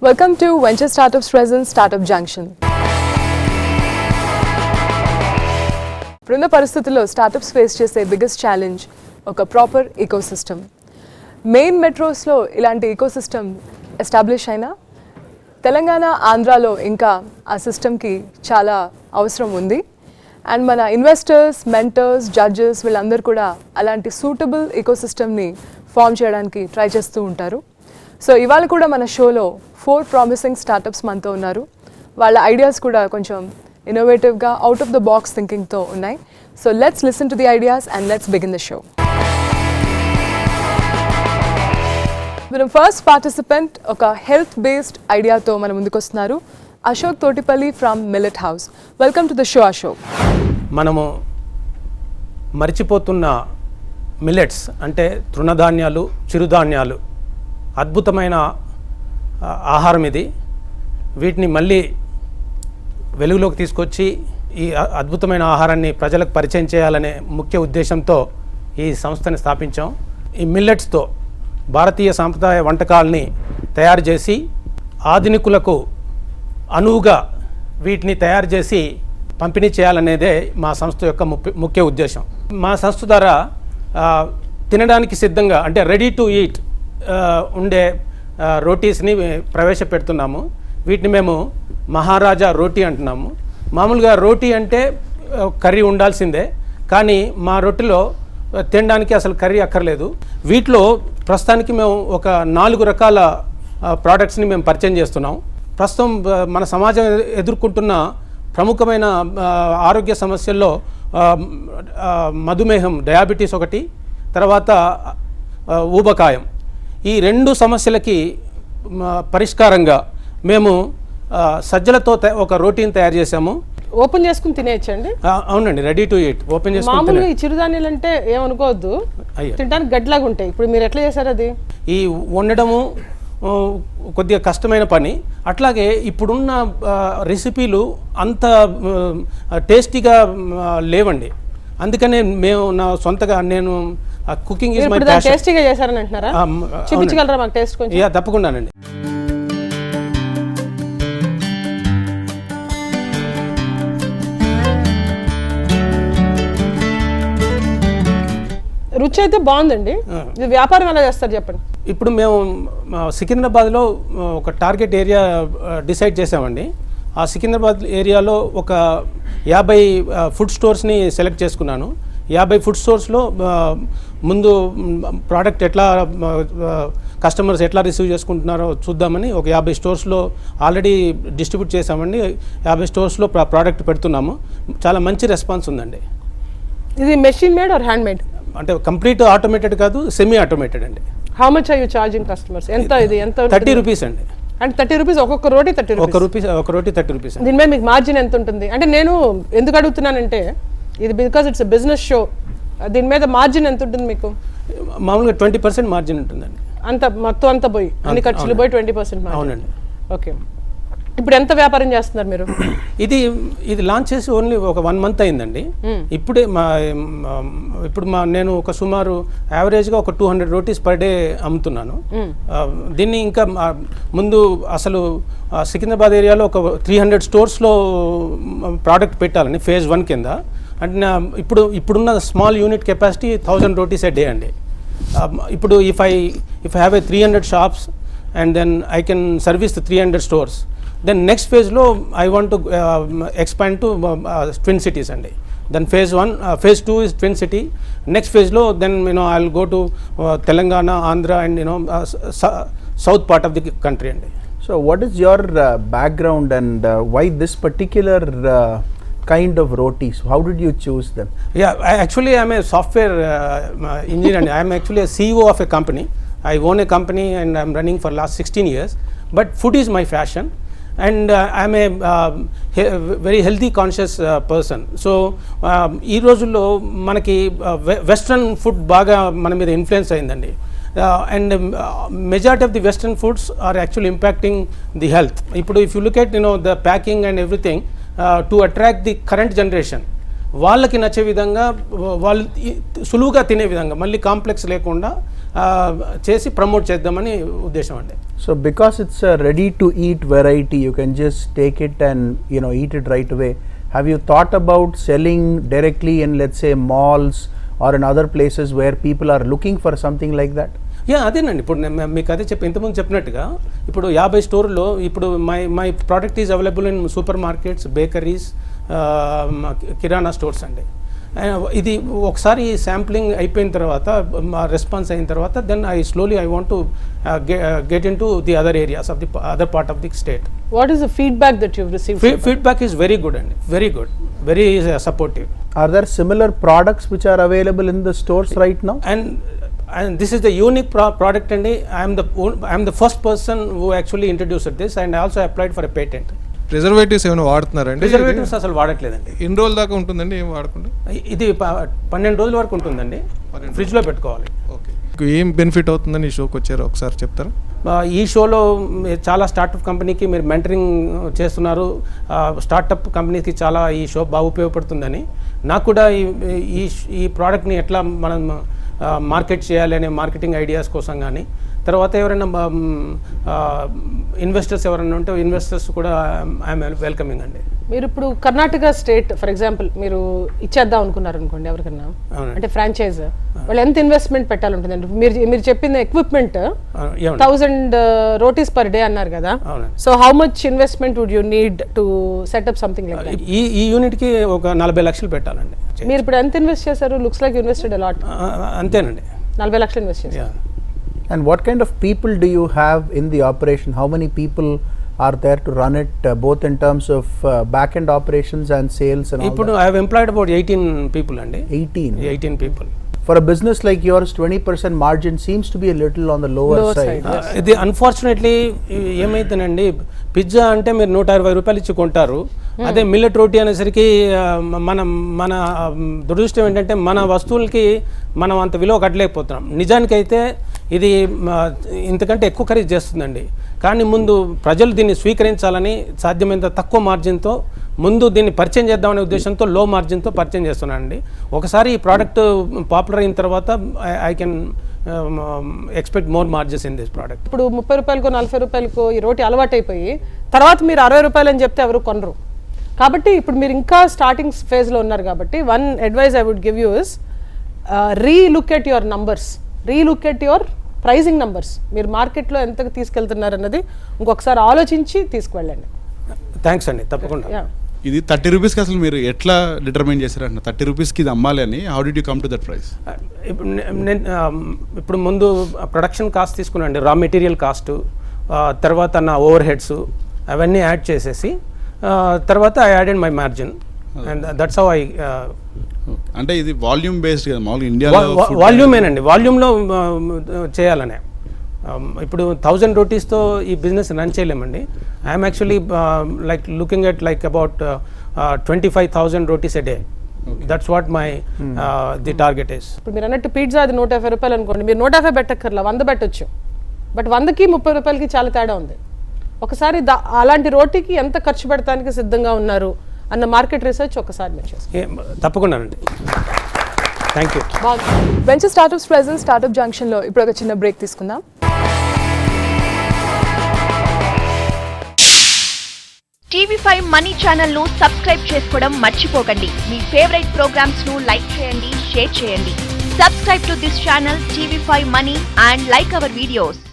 Welcome to Venture Startups Presents Startup Junction. ఇప్పుడున్న పరిస్థితుల్లో startups face చేసే బిగ్గెస్ట్ ఛాలెంజ్ ఒక ప్రాపర్ ఈకోసిస్టమ్. మెయిన్ మెట్రోస్లో ఇలాంటి ఈకోసిస్టమ్ ఎస్టాబ్లిష్ అయినా తెలంగాణ, ఆంధ్రాలో ఇంకా ఆ సిస్టమ్కి చాలా అవసరం ఉంది. అండ్ మన ఇన్వెస్టర్స్, మెంటర్స్, జడ్జెస్ వీళ్ళందరూ కూడా అలాంటి సూటబుల్ ఈకోసిస్టమ్ని ఫామ్ చేయడానికి ట్రై చేస్తూ ఉంటారు. సో ఇవాళ కూడా మన షోలో 4 ప్రామిసింగ్ స్టార్టప్స్ మనతో ఉన్నారు. వాళ్ళ ఐడియాస్ కూడా కొంచెం ఇన్నోవేటివ్గా అవుట్ ఆఫ్ ద బాక్స్ థింకింగ్తో ఉన్నాయి. So let's listen to the ideas and let's begin the show. మనం ఫస్ట్ పార్టిసిపెంట్ ఒక హెల్త్ బేస్డ్ ఐడియాతో మన ముందుకు వస్తున్నారు. Ashok Thotipalli from millet house. Welcome to the show Ashok. మనము మర్చిపోతున్న మిల్లెట్స్ అంటే తృణధాన్యాలు, చిరుధాన్యాలు అద్భుతమైన ఆహారం ఇది. వీటిని మళ్ళీ వెలుగులోకి తీసుకొచ్చి ఈ అద్భుతమైన ఆహారాన్ని ప్రజలకు పరిచయం చేయాలనే ముఖ్య ఉద్దేశంతో ఈ సంస్థని స్థాపించాం. ఈ మిల్లెట్స్తో భారతీయ సాంప్రదాయ వంటకాలని తయారు చేసి ఆధునికులకు అనువుగా వీటిని తయారు చేసి పంపిణీ చేయాలనేదే మా సంస్థ యొక్క ముఖ్య ఉద్దేశం. మా సంస్థ ద్వారా తినడానికి సిద్ధంగా అంటే రెడీ టు ఈట్ ఉండే రోటీస్ని ప్రవేశపెడుతున్నాము. వీటిని మేము మహారాజా రోటీ అంటున్నాము. మామూలుగా రోటీ అంటే కర్రీ ఉండాల్సిందే, కానీ మా రొట్టెలో తినడానికి అసలు కర్రీ అక్కర్లేదు. వీటిలో ప్రస్తుతానికి మేము ఒక 4 రకాల ప్రోడక్ట్స్ని మేము పరిచయం చేస్తున్నాం. ప్రస్తుతం మన సమాజం ఎదుర్కొంటున్న ప్రముఖమైన ఆరోగ్య సమస్యల్లో మధుమేహం, డయాబెటీస్ ఒకటి, తర్వాత ఊబకాయం. ఈ 2 సమస్యలకి పరిష్కారంగా మేము సజ్జలతో ఒక రోటీని తయారు చేసాము. ఓపెన్ చేసుకుని తినేయచ్చండి? అవునండి, రెడీ టు ఈట్. ఓపెన్ చేసుకుని మామూలుగా ఈ చిరుధాన్యాలు అంటే ఏమనుకోవద్దు, తినడానికి గడ్లాగా ఉంటాయి. ఇప్పుడు మీరు ఎట్లా చేశారు అది? ఈ వండడము కొద్దిగా కష్టమైన పని. అట్లాగే ఇప్పుడున్న రెసిపీలు అంత టేస్టీగా లేవండి. అందుకనే మేము నా సొంతగా నేను కుకింగ్ ఇస్ మై ప్యాషన్. టేస్టీగా చేశారని అంటున్నారా? చూపించగలరా మాకు టేస్ట్ కొంచెం? యా, తప్పకుండానండి. రుచి అయితే బాగుందండి. ఇది వ్యాపారం ఎలా చేస్తారు చెప్పండి. ఇప్పుడు మేము సికింద్రాబాద్లో ఒక టార్గెట్ ఏరియా డిసైడ్ చేసామండి. ఆ సికింద్రాబాద్ ఏరియాలో ఒక 50 ఫుడ్ స్టోర్స్ని సెలెక్ట్ చేసుకున్నాను. 50 ఫుడ్ స్టోర్స్లో ముందు ప్రోడక్ట్ ఎట్లా కస్టమర్స్ ఎట్లా రిసీవ్ చేసుకుంటున్నారో చూద్దామని ఒక 50 స్టోర్స్లో ఆల్రెడీ డిస్ట్రిబ్యూట్ చేసామండి. 50 స్టోర్స్లో ప్రోడక్ట్ పెడుతున్నాము. చాలా మంచి రెస్పాన్స్ ఉందండి. ఇది machine made or hand made? అంటే కంప్లీట్ ఆటోమేటెడ్ కాదు, సెమీ ఆటోమేటెడ్ అండి. How much are you charging customers? ఎంత ఇది? ఎంత? 30 రూపీస్ అండి. అంటే 30 రూపీస్ ఒక్కొక్క రోటీ? 30 రూపీస్ ఒక రోటీ 30 రూపీస్. దీని మీద మీకు మార్జిన్ ఎంత ఉంటుంది? అంటే నేను ఎందుకు అడుగుతున్నానంటే ఇది బికాజ్ ఇట్స్ బిజినెస్ షో. దీని మీద మార్జిన్ ఎంత ఉంటుంది మీకు? మామూలుగా 20% మార్జిన్ ఉంటుందండి. అంత మొత్తం అంతా పోయి అన్ని ఖర్చులు పోయి 20% మార్జిన్. అవునండి. ఓకే, ఇప్పుడు ఎంత వ్యాపారం చేస్తున్నారు మీరు? ఇది లాంచ్ చేసి ఓన్లీ ఒక 1 మంత్ అయిందండి. ఇప్పుడు నేను ఒక సుమారు యావరేజ్గా ఒక 200 రోటీస్ పర్ డే అమ్ముతున్నాను. దీన్ని ఇంకా ముందు అసలు సికింద్రాబాద్ ఏరియాలో ఒక 300 స్టోర్స్లో ప్రోడక్ట్ పెట్టాలని ఫేజ్ 1 కింద. అంటే ఇప్పుడున్న small unit capacity 1000 rotis a day అండి. ఇప్పుడు if I have a 300 shops and then I can service the 300 stores. Then next ఫేజ్లో I want to expand to twin cities అండి. Then phase 2 is Twin City. Next phase then I'll go to Telangana, Andhra and south part of the country. So what is your background and why this particular kind of rotis? How did you choose them? Yeah, I'm a software engineer and I'm actually a CEO of a company. I own a company and I'm running for last 16 years. But food is my passion. And I'm a very healthy conscious person. So ఈ రోజుల్లో మనకి western food బాగా మన మీద influence అయిందండి. And majority of the western foods are actually impacting the health. If you look at the packing and everything to attract the current generation, వాళ్ళకి నచ్చే విధంగా వాళ్ళు సులువుగా తినే విధంగా మళ్ళీ కాంప్లెక్స్ లేకుండా చేసి ప్రమోట్ చేద్దామని ఉద్దేశం అండి. So because it's a ready to eat variety, you can just take it and eat it right away. Have you thought about selling directly in, let's say, malls or in other places where people are looking for something like that? అదేనండి. ఇప్పుడు నేను మీకు అదే ఇంతకుముందు చెప్పినట్టుగా ఇప్పుడు 50 స్టోర్లో ఇప్పుడు my product is available in supermarkets, bakeries, kirana stores అండి. ఇది ఒకసారి శాంప్లింగ్ అయిపోయిన తర్వాత రెస్పాన్స్ అయిన తర్వాత then I want to get into the other areas of the other part of the state. What is the feedback that you received? Feedback is very good అండి, very good, very supportive. Are there similar products which are available in the stores right now? And this is the unique product and I am the first person who actually introduced this, and I also applied for a patent. Preservatives ఏమైనా వాడుతున్నారండి? Preservatives అసలు వాడట్లేదండి. ఎన్ని రోజుల దాకా ఉంటుందండి ఏం వాడకుండా? ఇది 12 రోజుల వరకు ఉంటుందండి, ఫ్రిడ్జ్లో పెట్టుకోవాలి. ఓకే, మీకు ఏం బెనిఫిట్ అవుతుందని ఈ షోకి వచ్చారు ఒకసారి చెప్తారా? ఈ షోలో చాలా స్టార్టప్ కంపెనీకి మీరు మెంటరింగ్ చేస్తున్నారు, స్టార్టప్ కంపెనీకి చాలా ఈ షో బాగా ఉపయోగపడుతుందని, నాకు కూడా ఈ ప్రోడక్ట్ని ఎట్లా మనం మార్కెట్ చేయాలి అనే మార్కెటింగ్ ఐడియాస్ కోసం కానీ, తర్వాత ఎవరైనా ఇన్వెస్టర్స్ ఎవరైనా ఉంటే ఇన్వెస్టర్స్ కూడా ఐఎమ్ వెల్కమింగ్ అండి. మీరు ఇప్పుడు కర్ణాటక స్టేట్ ఫర్ ఎగ్జాంపుల్ మీరు ఇచ్చేద్దాం అనుకున్నారు అనుకోండి ఎవరికన్నా, అంటే ఫ్రాంచైజ్, వాళ్ళు ఎంత ఇన్వెస్ట్మెంట్ పెట్టాలంటుందండి? మీరు చెప్పిన ఎక్విప్మెంట్ 1000 రోటీస్ పర్ డే అన్నారు కదా, so how much investment would you need to set up something like that? ఈ యూనిట్కి ఒక 40 లక్షలు పెట్టాలండి. మీరు ఇప్పుడు ఎంత ఇన్వెస్ట్ చేశారు? Looks like invested a lot. అంతేనండి, 40 లక్షలు ఇన్వెస్ట్ చేశారు. And what kind of people do you have in the operation? How many people are there to run it, both in terms of back-end operations and sales and all ఇప్పుడు that? I have employed about 18 people అండి. 18 people. For a business like yours, 20% margin seems to be a little on the lower side. ఇది unfortunately ఏమైతుందండి, pizza అంటే మీరు 120 రూపాయలు ఇచ్చి కొంటారు, అదే millet రోటీ అనేసరికి మన దురదృష్టం ఏంటంటే మన వస్తువులకి మనం అంత విలువ కట్టలేకపోతున్నాం. నిజానికైతే ఇది ఇంతకంటే ఎక్కువ ఖరీదు చేస్తుందండి, కానీ ముందు ప్రజలు దీన్ని స్వీకరించాలని సాధ్యమైనంత తక్కువ మార్జిన్తో ముందు దీన్ని పరిచయం చేద్దామనే ఉద్దేశంతో లో మార్జిన్తో పరిచయం చేస్తున్నానండి. ఒకసారి ఈ ప్రోడక్ట్ పాపులర్ అయిన తర్వాత I can expect more margins in this product. ఇప్పుడు 30 రూపాయలకో 40 రూపాయలకో ఈ రోటీ అలవాటైపోయి తర్వాత మీరు 60 రూపాయలు అని చెప్తే ఎవరు కొనరు. కాబట్టి ఇప్పుడు మీరు ఇంకా స్టార్టింగ్ ఫేజ్లో ఉన్నారు కాబట్టి one advice I would give you is relook at your numbers, relook at your pricing numbers. మీరు మార్కెట్లో ఎంతకు తీసుకెళ్తున్నారు అన్నది ఇంకొకసారి ఆలోచించి తీసుకువెళ్ళండి. థ్యాంక్స్ అండి, తప్పకుండా. ఇది 30 రూపీస్కి అసలు మీరు ఎట్లా డిటర్మైన్ చేశారంట 30 రూపీస్కి ఇది అమ్మాలి అని? How did you come to that price? ఇప్పుడు ముందు production cost తీసుకున్నాండి, raw material cost, తర్వాత నా ఓవర్ హెడ్స్ అవన్నీ యాడ్ చేసేసి తర్వాత I added my margin and that's how I. అంటే ఇది వాల్యూమ్ బేస్డ్ కదా మామూలుగా ఇండియాలో? వాల్యూమేనండి, వాల్యూమ్లో చేయాలనే. ఇప్పుడు 1000 రోటీస్తో ఈ బిజినెస్ రన్ చేయలేమండి. I'm actually like looking at like about 25,000 rotis a day. That's what my the target is. ఇప్పుడు మీరు అన్నట్టు పిజ్జా అది 150 రూపాయలు అనుకోండి, మీరు 150 పెట్టక్కర్లా, 100 పెట్టచ్చు. బట్ 100కి 30 రూపాయలకి చాలా తేడా ఉంది. ఒకసారి అలాంటి రోటీకి ఎంత ఖర్చు పెడతానికి సిద్ధంగా ఉన్నారు అన్న మార్కెట్ రీసెర్చ్ ఒకసారి మీరు చేస్తారు. తప్పకుండానండి. Thank you. Venture startups present startup జంక్షన్లో ఇప్పుడు ఒక చిన్న బ్రేక్ తీసుకుందాం. TV5 మనీ ఛానల్ ను సబ్స్క్రైబ్ చేసుకోవడం మర్చిపోకండి. మీ ఫేవరెట్ ప్రోగ్రామ్స్ ను లైక్ చేయండి, షేర్ చేయండి. Subscribe to this channel TV5 money and like our videos.